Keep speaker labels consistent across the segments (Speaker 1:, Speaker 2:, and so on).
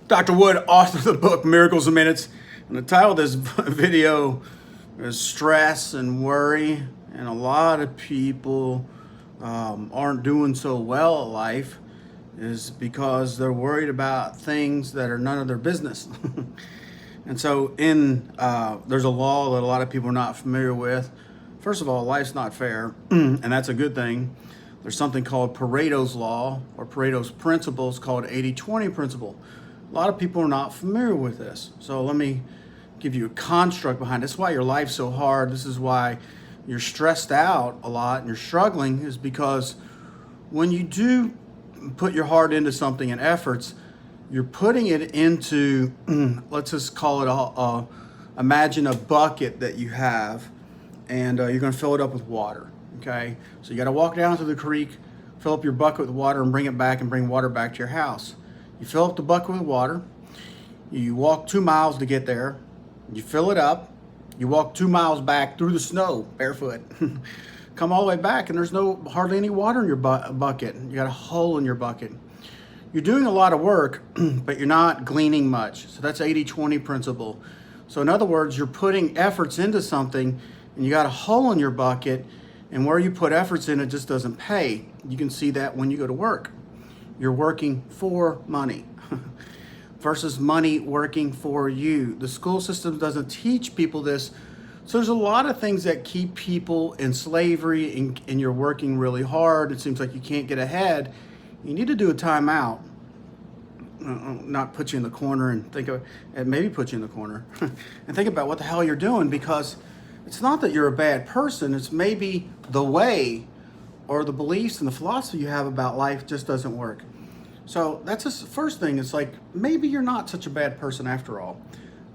Speaker 1: Dr. Wood, author of the book Miracles in Minutes. And the title of this video is Stress and Worry. And a lot of people aren't doing so well at life is because they're worried about things that are none of their business. And so there's a law that a lot of people are not familiar with. First of all, life's not fair, and that's a good thing. There's something called Pareto's law or Pareto's principles called 80-20 principle. A lot of people are not familiar with this. So let me give you a construct behind it. This is why your life's so hard. This is why you're stressed out a lot and you're struggling, is because when you do put your heart into something and efforts, you're putting it into, let's just call it imagine a bucket that you have, and you're going to fill it up with water. Okay, so you got to walk down to the creek, fill up your bucket with water, and bring it back and bring water back to your house. You fill up the bucket with water. You walk 2 miles to get there. You fill it up. You walk 2 miles back through the snow barefoot. Come all the way back, and there's hardly any water in your bucket. You got a hole in your bucket. You're doing a lot of work, but you're not gleaning much. So that's 80-20 principle. So in other words, you're putting efforts into something, and you got a hole in your bucket, and where you put efforts in, it just doesn't pay. You can see that when you go to work. You're working for money versus money working for you. The school system doesn't teach people this. So there's a lot of things that keep people in slavery, and you're working really hard. It seems like you can't get ahead. You need to do a timeout. Not put you in the corner and maybe put you in the corner and think about what the hell you're doing, because it's not that you're a bad person. It's maybe the way or the beliefs and the philosophy you have about life just doesn't work. So that's just the first thing. It's like, maybe you're not such a bad person after all.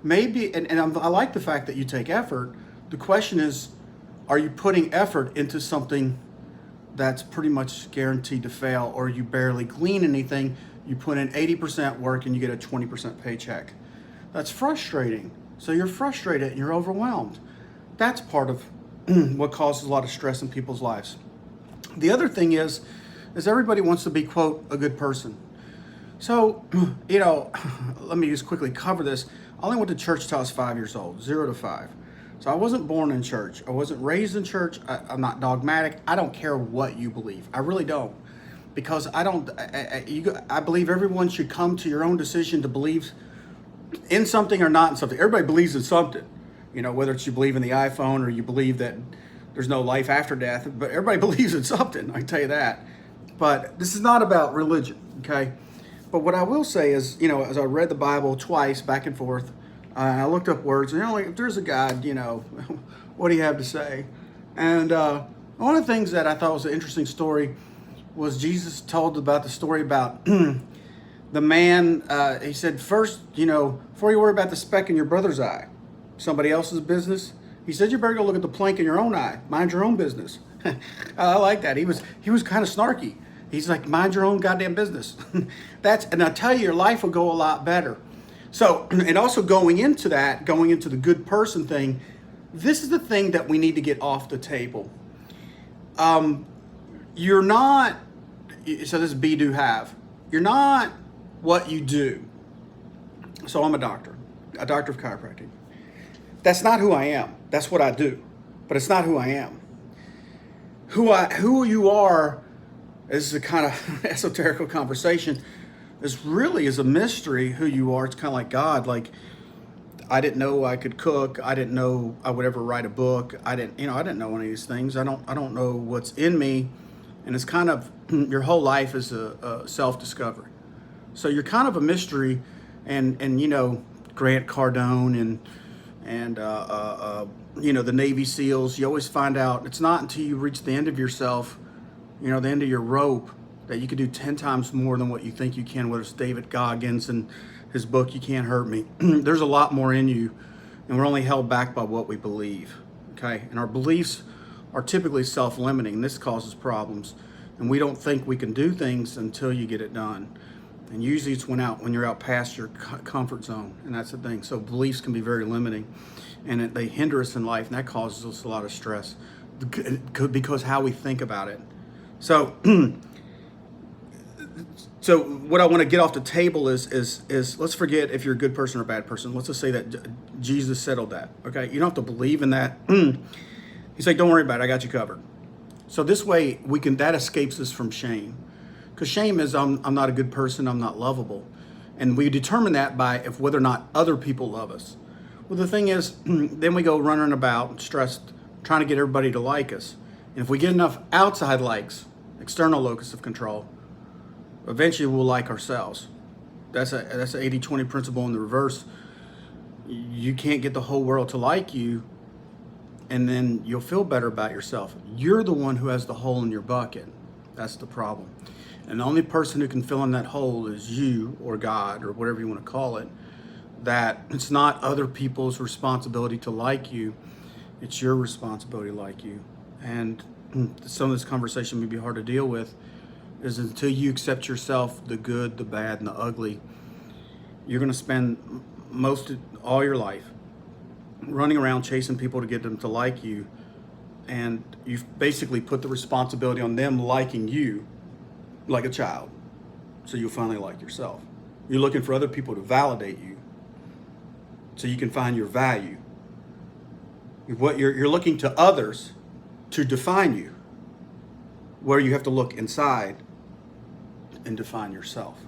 Speaker 1: Maybe, I like the fact that you take effort. The question is, are you putting effort into something that's pretty much guaranteed to fail, or you barely glean anything? You put in 80% work and you get a 20% paycheck. That's frustrating. So you're frustrated and you're overwhelmed. That's part of what causes a lot of stress in people's lives. The other thing is everybody wants to be, quote, a good person. So, let me just quickly cover this. I only went to church till I was 5 years old, 0 to 5. So I wasn't born in church. I wasn't raised in church. I'm not dogmatic. I don't care what you believe. I really don't. Because I believe everyone should come to your own decision to believe in something or not in something. Everybody believes in something. Whether it's you believe in the iPhone or you believe that there's no life after death, but everybody believes in something, I can tell you that. But this is not about religion, okay? But what I will say is, as I read the Bible twice, back and forth, I looked up words, and if there's a God, what do you have to say? And one of the things that I thought was an interesting story was Jesus told about the story about the man, he said, first, before you worry about the speck in your brother's eye, somebody else's business, he said, you better go look at the plank in your own eye. Mind your own business. I like that. He was kind of snarky. He's like, mind your own goddamn business. And I tell you, your life will go a lot better. So, and also going into the good person thing, this is the thing that we need to get off the table. You're not, so this is be, do, have. You're not what you do. So I'm a doctor of chiropractic. That's not who I am. That's what I do, but it's not who I am. Who you are is a kind of esoteric conversation. This really is a mystery. Who you are, it's kind of like God. Like, I didn't know I could cook. I didn't know I would ever write a book. I didn't know any of these things. I don't know what's in me, and it's kind of your whole life is a self-discovery. So you're kind of a mystery, and Grant Cardone and the Navy SEALs. You always find out it's not until you reach the end of yourself, the end of your rope, that you can do 10 times more than what you think you can, whether it's David Goggins and his book, You Can't Hurt Me. There's a lot more in you, and we're only held back by what we believe, okay? And our beliefs are typically self-limiting. This causes problems, and we don't think we can do things until you get it done. And usually it's when you're out past your comfort zone, and that's the thing. So beliefs can be very limiting, and they hinder us in life, and that causes us a lot of stress because how we think about it. So So what I want to get off the table is let's forget if you're a good person or a bad person. Let's just say that Jesus settled that. Okay, you don't have to believe in that. He's like, don't worry about it. I got you covered. So this way that escapes us from shame, because shame is I'm not a good person. I'm not lovable, and we determine that by if whether or not other people love us. Well, the thing is, then we go running about stressed, trying to get everybody to like us, and if we get enough outside likes, external locus of control, eventually we'll like ourselves. That's an 80-20 principle in the reverse. You can't get the whole world to like you, and then you'll feel better about yourself. You're the one who has the hole in your bucket. That's the problem. And the only person who can fill in that hole is you or God or whatever you want to call it. That it's not other people's responsibility to like you. It's your responsibility to like you. And some of this conversation may be hard to deal with, is until you accept yourself, the good, the bad, and the ugly, you're going to spend all your life running around chasing people to get them to like you, and you've basically put the responsibility on them liking you like a child, so you'll finally like yourself. You're looking for other people to validate you so you can find your value. You're looking to others to define you, where you have to look inside and define yourself.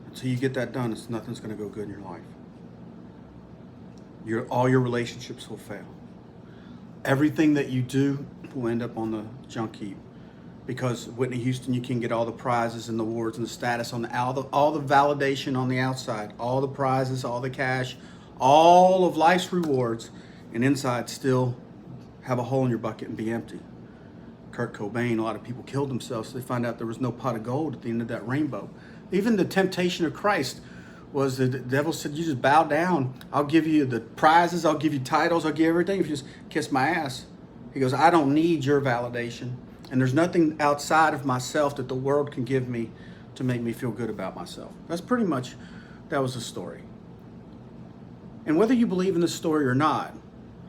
Speaker 1: Until you get that done, nothing's going to go good in your life. All your relationships will fail. Everything that you do will end up on the junk heap, because Whitney Houston, you can get all the prizes and the awards and the status on all the validation on the outside, all the prizes, all the cash, all of life's rewards, and inside still have a hole in your bucket and be empty. Kurt Cobain, a lot of people killed themselves. So they find out there was no pot of gold at the end of that rainbow. Even the temptation of Christ was the devil said, you just bow down. I'll give you the prizes. I'll give you titles. I'll give you everything if you just kiss my ass. He goes, I don't need your validation. And there's nothing outside of myself that the world can give me to make me feel good about myself. That was the story. And whether you believe in the story or not,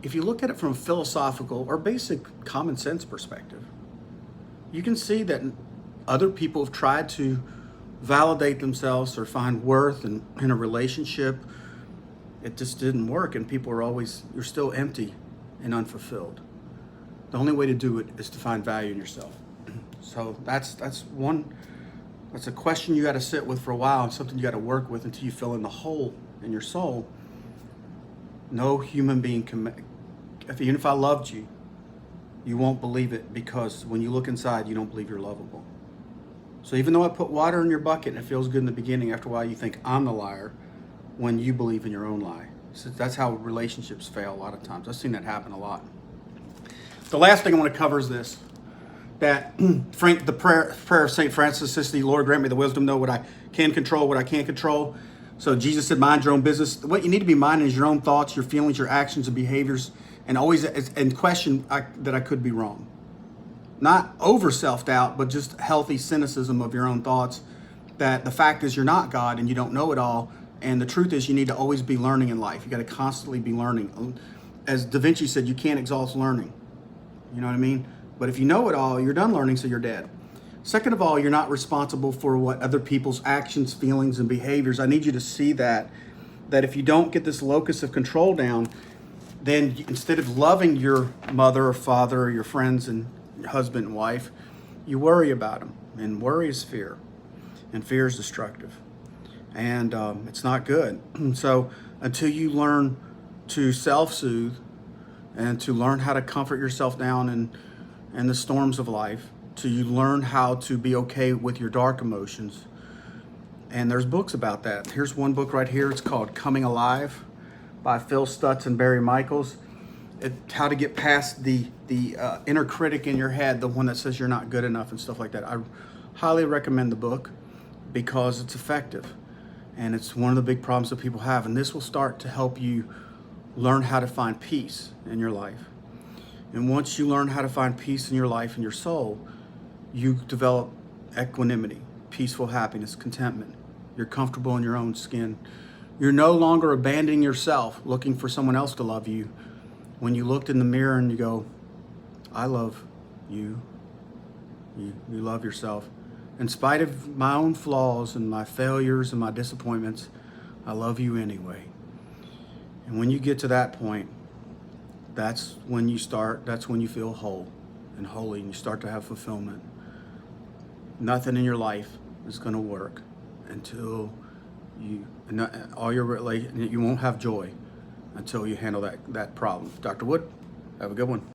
Speaker 1: if you look at it from a philosophical or basic common sense perspective, you can see that other people have tried to validate themselves or find worth in a relationship. It just didn't work, and you're still empty and unfulfilled. The only way to do it is to find value in yourself. So that's a question you got to sit with for a while, and something you got to work with until you fill in the hole in your soul. No human being even if I loved you, you won't believe it, because when you look inside, you don't believe you're lovable. So even though I put water in your bucket and it feels good in the beginning, after a while you think I'm the liar when you believe in your own lie. So that's how relationships fail a lot of times. I've seen that happen a lot. The last thing I want to cover is this, that the prayer of St. Francis Assisi, Lord, grant me the wisdom to know what I can control, what I can't control. So Jesus said, mind your own business. What you need to be minding is your own thoughts, your feelings, your actions and behaviors, and always and question that I could be wrong. Not over self-doubt, but just healthy cynicism of your own thoughts, that the fact is you're not God and you don't know it all. And the truth is you need to always be learning in life. You got to constantly be learning. As Da Vinci said, you can't exhaust learning. You know what I mean? But if you know it all, you're done learning, so you're dead. Second of all, you're not responsible for what other people's actions, feelings, and behaviors. I need you to see that if you don't get this locus of control down, then instead of loving your mother or father or your friends and your husband and wife, you worry about them. And worry is fear. And fear is destructive. And it's not good. So until you learn to self-soothe and to learn how to comfort yourself down in the storms of life, till you learn how to be okay with your dark emotions. And there's books about that. Here's one book right here. It's called Coming Alive by Phil Stutz and Barry Michaels. How to get past the inner critic in your head, the one that says you're not good enough and stuff like that. I highly recommend the book because it's effective. And it's one of the big problems that people have. And this will start to help you learn how to find peace in your life. And once you learn how to find peace in your life and your soul, you develop equanimity, peaceful happiness, contentment. You're comfortable in your own skin. You're no longer abandoning yourself, looking for someone else to love you. When you looked in the mirror and you go, I love you. You love yourself. In spite of my own flaws and my failures and my disappointments, I love you anyway. And when you get to that point, that's when you feel whole and holy, and you start to have fulfillment. Nothing in your life is going to work until you won't have joy until you handle that problem. Dr. Wood, have a good one.